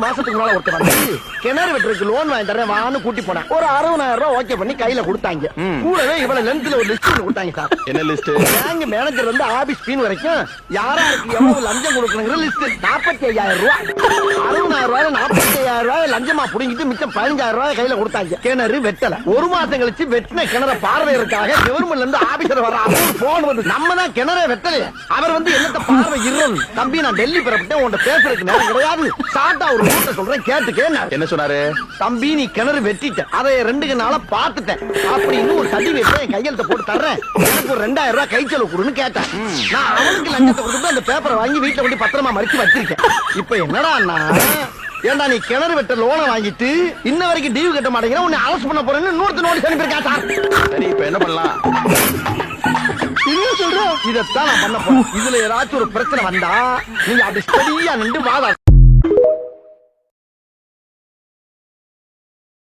மாசத்துக்கு முன்னால ஒருத்தர் வந்து கிணறு வெட்டுறதுக்கு லோன் வாங்கி தரேன் வான்னு கூட்டி போனேன். ஒரு 60,000 ரூபாய் ஓகே பண்ணி கையில கொடுத்தாங்க. கூடவே இவ்வளவு லென்த்ல ஒரு லிஸ்ட் கொடுத்தாங்க சார். என்ன லிஸ்ட்? பேங்க் மேனேஜர் வந்து ஆபீஸ் பீன் வரைக்கும் யாராருக்கு எவ்வளவு லஞ்சம் கொடுக்கணுங்கிற லிஸ்ட். 45,000 ரூபாய். 60,000 ரூபாய் 45,000 ரூபாய் லஞ்சமா புடிங்கிட்டு மிச்சம் 15,000 ரூபாய் கையில கொடுத்தாங்க. கிணறு வெட்டல. ஒரு மாசம் கழிச்சு வெட்டின கிணற பார்வையறதுக்காக கவர்மெண்ட்ல இருந்து ஆபீசர் வர போன் வந்து நம்ம தான் கிணறே வெட்டலையே. அவர் வந்து என்னத்த பார்வை இருன்னு தம்பி நான் டெல்லி பிறப்பிட்டேன் உன்கிட்ட பேசுறதுக்கு நேரம் கிடையாது. ஷார்ட்டா ஒரு ரூட்ட சொல்றேன் கேட்டுக்கே. என்ன சொன்னாரு? தம்பி நீ கிணறு வெட்டிட்ட அதை 2 நாளா பாத்துட்டேன். அப்படி இன்னும் ஒரு சர்டிபிகேட் என் கையெழுத்த போட்டு தர்றேன். எனக்கு ஒரு 2,000 ரூபாய் கை செலவு கொடுன்னு கேட்டேன். நான் அவனுக்கு லஞ்சத்தை கொடுத்து அந்த பேப்பரை வாங்கி வீட்டுல கொண்டு பத்திரமா மறைச்சு வச்சிருக்கேன். இப்ப என்னடா ஏண்டா நீ கிணறு வெட்ட லோனை வாங்கிட்டு இன்ன வரைக்கும் டியூ கட்ட மாட்டேங்கிற உன்னை அரெஸ்ட் பண்ண போறேன்னு இன்னொருத்த நோட்டீஸ் அனுப்பியிருக்கா சார். சரி இப்ப என்ன பண்ணலாம்? என்ன சொல்ற? இதத்தான் நான் பண்ண போறேன். இதுல ஏதாச்சும் ஒரு பிரச்சனை வந்தா நீங்க அப்படி ஸ்டடியா நின்று வாதா